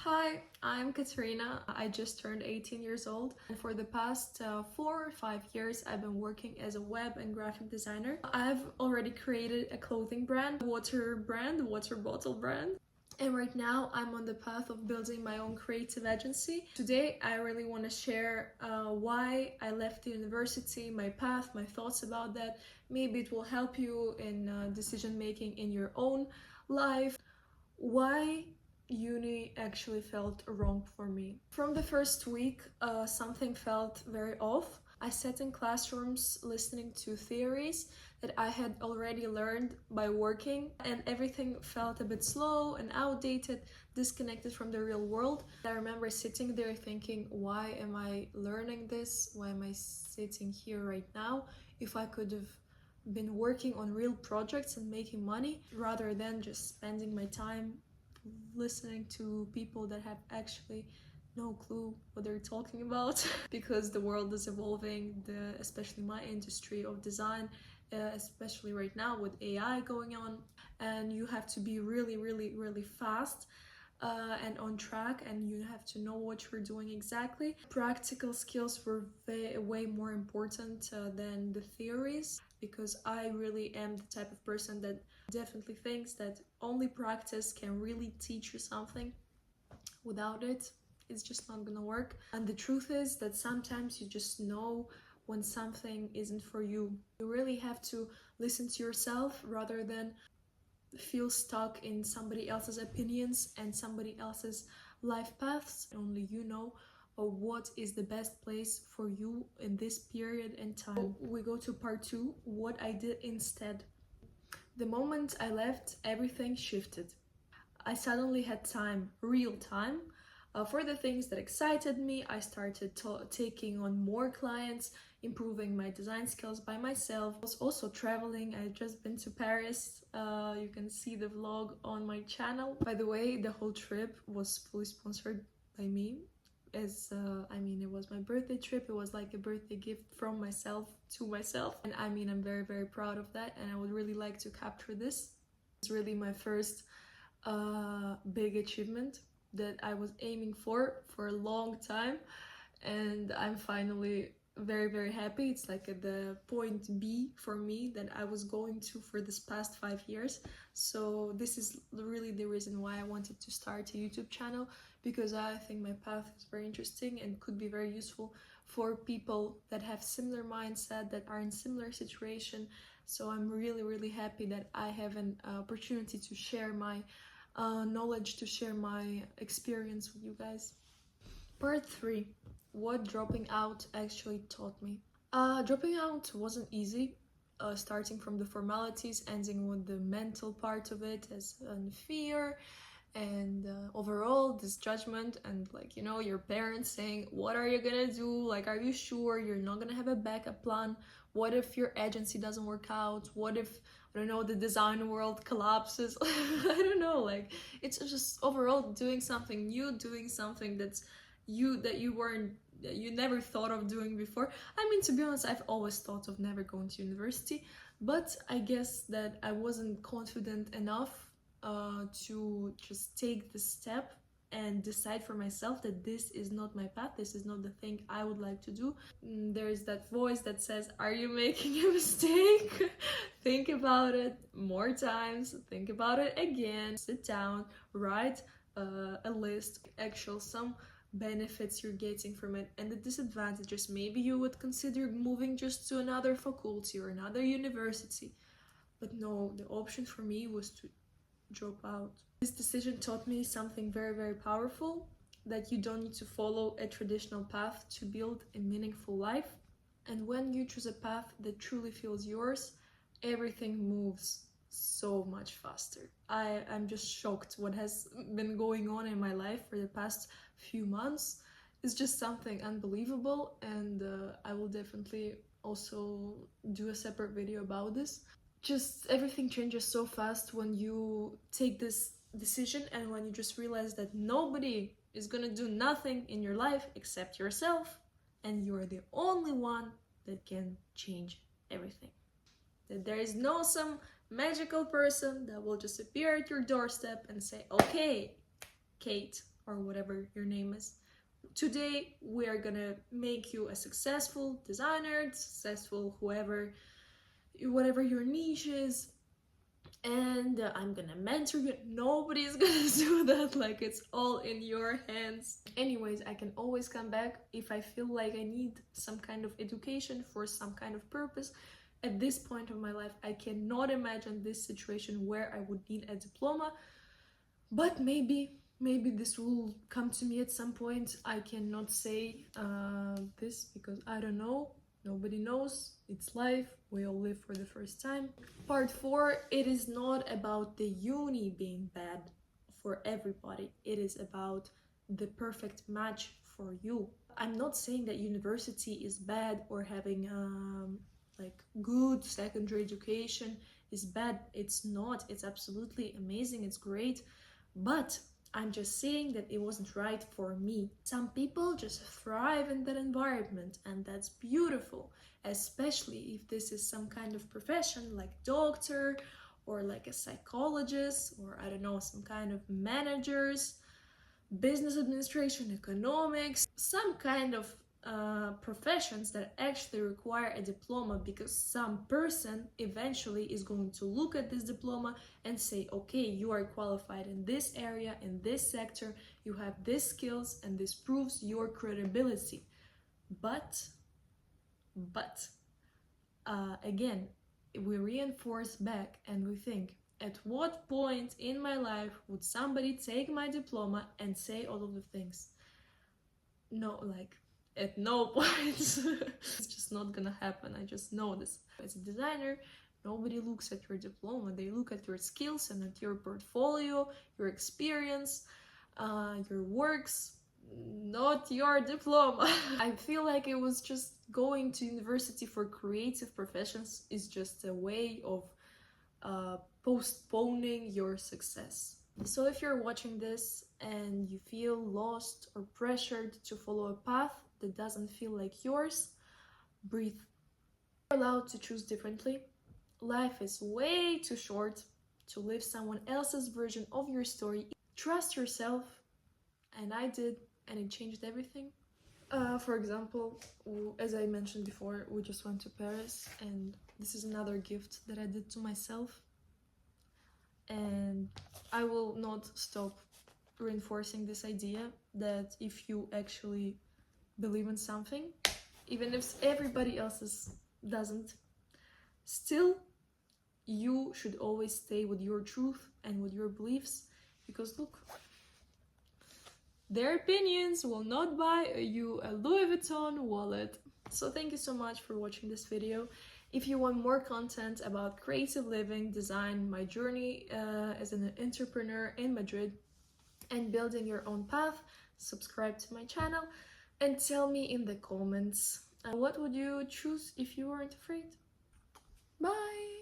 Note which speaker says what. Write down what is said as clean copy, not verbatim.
Speaker 1: Hi, I'm Katerina. I just turned 18 years old, and for the past 4 or 5 years I've been working as a web and graphic designer. I've already created a clothing brand, water bottle brand. And right now I'm on the path of building my own creative agency. Today I really want to share why I left the university, my path, my thoughts about that. Maybe it will help you in decision making in your own life. Why uni actually felt wrong for me. From the first week, something felt very off. I sat in classrooms listening to theories that I had already learned by working, and everything felt a bit slow and outdated, disconnected from the real world. I remember sitting there thinking, why am I learning this? Why am I sitting here right now? If I could have been working on real projects and making money rather than just spending my time listening to people that have actually no clue what they're talking about. Because the world is evolving, especially my industry of design, especially right now with AI going on, and you have to be really fast and on track, and you have to know what you're doing exactly. Practical skills were way more important than the theories, because I really am the type of person that definitely thinks that only practice can really teach you something. Without it, it's just not gonna work. And the truth is that sometimes you just know when something isn't for you. You really have to listen to yourself rather than feel stuck in somebody else's opinions and somebody else's life paths. Only you know what is the best place for you in this period and time. We go to part 2, what I did instead. The moment I left, everything shifted. I suddenly had time, real time, for the things that excited me. I started taking on more clients, improving my design skills by myself. I was also traveling. I had just been to Paris. You can see the vlog on my channel. By the way, the whole trip was fully sponsored by me. It was my birthday trip. It was like a birthday gift from myself to myself. And I'm very proud of that, and I would really like to capture this. It's really my first big achievement that I was aiming for a long time, and I'm finally very happy. It's like the point B for me that I was going to for this past 5 years. So this is really the reason why I wanted to start a YouTube channel, because I think my path is very interesting and could be very useful for people that have similar mindset, that are in similar situation. So I'm really happy that I have an opportunity to share my knowledge, to share my experience with you guys. Part 3, what dropping out actually taught me. Dropping out wasn't easy, starting from the formalities, ending with the mental part of it, as fear and overall this judgment, and your parents saying, what are you gonna do, are you sure you're not gonna have a backup plan? What if your agency doesn't work out? What if, I don't know, the design world collapses? I don't know, it's just overall doing something new, doing something that you never thought of doing before. To be honest, I've always thought of never going to university, but I guess that I wasn't confident enough to just take the step and decide for myself that this is not my path, this is not the thing I would like to do. There is that voice that says, are you making a mistake? Think about it more times, think about it again, sit down, write a list, some benefits you're getting from it and the disadvantages. Maybe you would consider moving just to another faculty or another university, but no, the option for me was to drop out. This decision taught me something very powerful, that you don't need to follow a traditional path to build a meaningful life. And when you choose a path that truly feels yours, everything moves so much faster. I'm just shocked what has been going on in my life for the past few months. It's just something unbelievable, and I will definitely also do a separate video about this. Just everything changes so fast when you take this decision, and when you just realize that nobody is gonna do nothing in your life except yourself, and you're the only one that can change everything. That there is no some magical person that will just appear at your doorstep and say, okay, Kate, or whatever your name is. Today we are gonna make you a successful designer, successful whatever your niche is, and I'm gonna mentor you. Nobody's gonna do that, like it's all in your hands. Anyways, I can always come back if I feel like I need some kind of education for some kind of purpose. At this point of my life, I cannot imagine this situation where I would need a diploma, but maybe this will come to me at some point. I cannot say this because I don't know. Nobody knows. It's life. We all live for the first time. Part 4, it is not about the uni being bad for everybody. It is about the perfect match for you. I'm not saying that university is bad or having like good secondary education is bad. It's not. It's absolutely amazing. It's great. But I'm just saying that it wasn't right for me. Some people just thrive in that environment, and that's beautiful, especially if this is some kind of profession like doctor or like a psychologist, or I don't know, some kind of managers, business administration, economics, some kind of professions that actually require a diploma, because some person eventually is going to look at this diploma and say, okay, you are qualified in this area, in this sector, you have these skills, and this proves your credibility. But again, we reinforce back and we think, at what point in my life would somebody take my diploma and say all of the things? No, like, at no point. It's just not gonna happen. I just know this. As a designer, nobody looks at your diploma. They look at your skills and at your portfolio, your experience, your works, not your diploma. I feel like it was just going to university for creative professions is just a way of postponing your success. So if you're watching this and you feel lost or pressured to follow a path that doesn't feel like yours, breathe. You're allowed to choose differently. Life is way too short to live someone else's version of your story. Trust yourself, and I did, and it changed everything. For example, as I mentioned before, we just went to Paris, and this is another gift that I did to myself. And I will not stop reinforcing this idea that if you actually believe in something, even if everybody else doesn't, still you should always stay with your truth and with your beliefs, because look, their opinions will not buy you a Louis Vuitton wallet. So thank you so much for watching this video. If you want more content about creative living, design, my journey as an entrepreneur in Madrid, and building your own path, subscribe to my channel and tell me in the comments what would you choose if you weren't afraid. Bye!